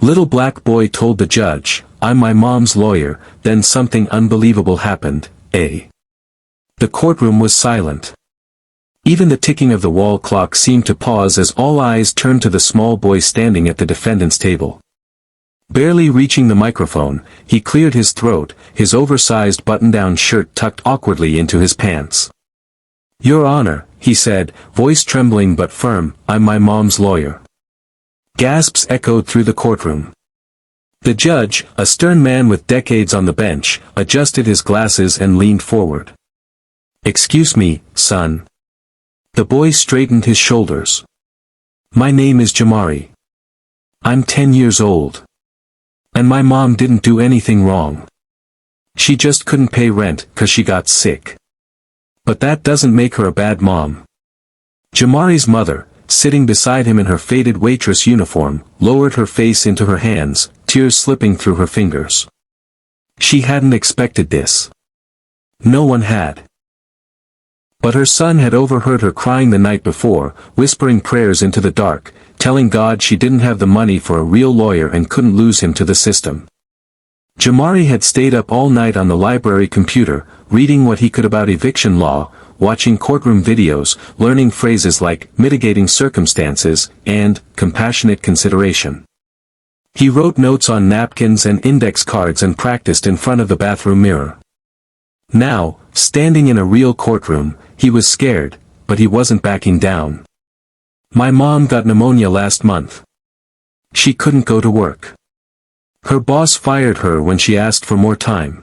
Little black boy told the judge, "I'm my mom's lawyer." Then something unbelievable happened, The courtroom was silent. Even the ticking of the wall clock seemed to pause as all eyes turned to the small boy standing at the defendant's table. Barely reaching the microphone, he cleared his throat, his oversized button-down shirt tucked awkwardly into his pants. "Your Honor," he said, voice trembling but firm, "I'm my mom's lawyer." Gasps echoed through the courtroom. The judge, a stern man with decades on the bench, adjusted his glasses and leaned forward. "Excuse me, son." The boy straightened his shoulders. "My name is Jamari. I'm 10 years old. And my mom didn't do anything wrong. She just couldn't pay rent 'cause she got sick. But that doesn't make her a bad mom." Jamari's mother, sitting beside him in her faded waitress uniform, lowered her face into her hands, tears slipping through her fingers. She hadn't expected this. No one had. But her son had overheard her crying the night before, whispering prayers into the dark, telling God she didn't have the money for a real lawyer and couldn't lose him to the system. Jamari had stayed up all night on the library computer, reading what he could about eviction law, watching courtroom videos, learning phrases like mitigating circumstances and compassionate consideration. He wrote notes on napkins and index cards and practiced in front of the bathroom mirror. Now, standing in a real courtroom, he was scared, but he wasn't backing down. "My mom got pneumonia last month. She couldn't go to work. Her boss fired her when she asked for more time.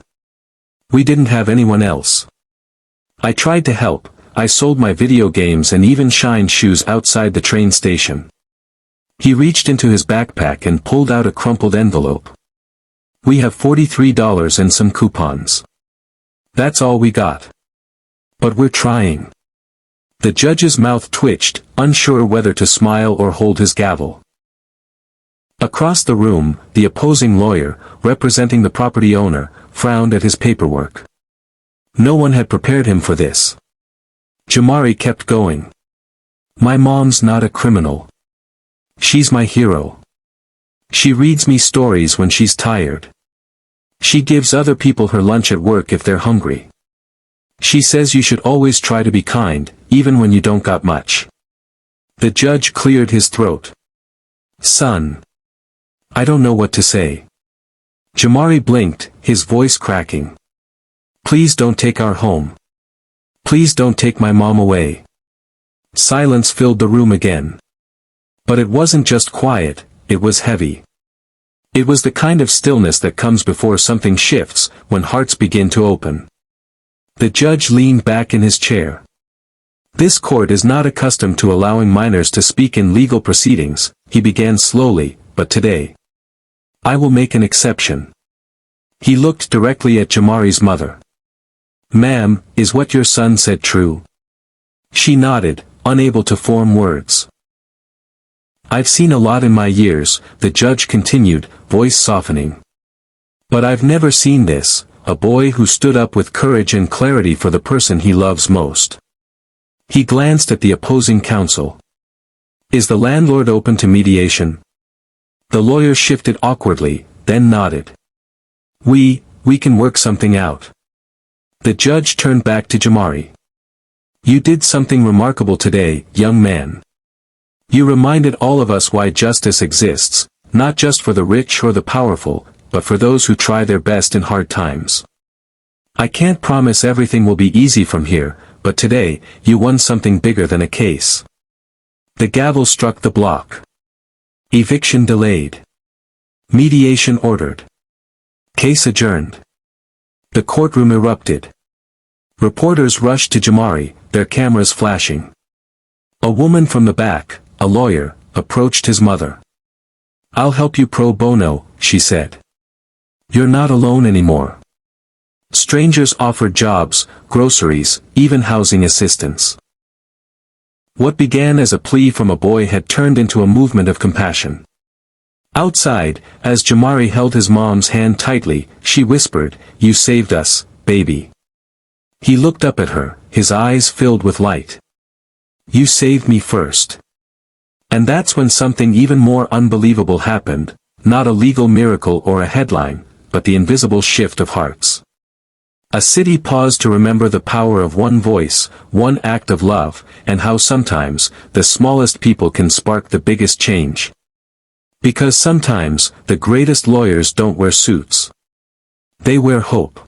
We didn't have anyone else. I tried to help. I sold my video games and even shined shoes outside the train station." He reached into his backpack and pulled out a crumpled envelope. "We have $43 and some coupons. That's all we got. But we're trying." The judge's mouth twitched, unsure whether to smile or hold his gavel. Across the room, the opposing lawyer, representing the property owner, frowned at his paperwork. No one had prepared him for this. Jamari kept going. "My mom's not a criminal. She's my hero. She reads me stories when she's tired. She gives other people her lunch at work if they're hungry. She says you should always try to be kind, even when you don't got much." The judge cleared his throat. "Son. I don't know what to say." Jamari blinked, his voice cracking. "Please don't take our home. Please don't take my mom away." Silence filled the room again. But it wasn't just quiet, it was heavy. It was the kind of stillness that comes before something shifts, when hearts begin to open. The judge leaned back in his chair. "This court is not accustomed to allowing minors to speak in legal proceedings," he began slowly, "but today, I will make an exception." He looked directly at Jamari's mother. "Ma'am, is what your son said true?" She nodded, unable to form words. "I've seen a lot in my years," the judge continued, voice softening. "But I've never seen this, a boy who stood up with courage and clarity for the person he loves most." He glanced at the opposing counsel. "Is the landlord open to mediation?" The lawyer shifted awkwardly, then nodded. We can work something out." The judge turned back to Jamari. "You did something remarkable today, young man. You reminded all of us why justice exists, not just for the rich or the powerful, but for those who try their best in hard times. I can't promise everything will be easy from here, but today, you won something bigger than a case." The gavel struck the block. Eviction delayed. Mediation ordered. Case adjourned. The courtroom erupted. Reporters rushed to Jamari, their cameras flashing. A woman from the back, a lawyer, approached his mother. "I'll help you pro bono," she said. "You're not alone anymore." Strangers offered jobs, groceries, even housing assistance. What began as a plea from a boy had turned into a movement of compassion. Outside, as Jamari held his mom's hand tightly, she whispered, "You saved us, baby." He looked up at her, his eyes filled with light. "You saved me first." And that's when something even more unbelievable happened. Not a legal miracle or a headline, but the invisible shift of hearts. A city paused to remember the power of one voice, one act of love, and how sometimes, the smallest people can spark the biggest change. Because sometimes, the greatest lawyers don't wear suits. They wear hope.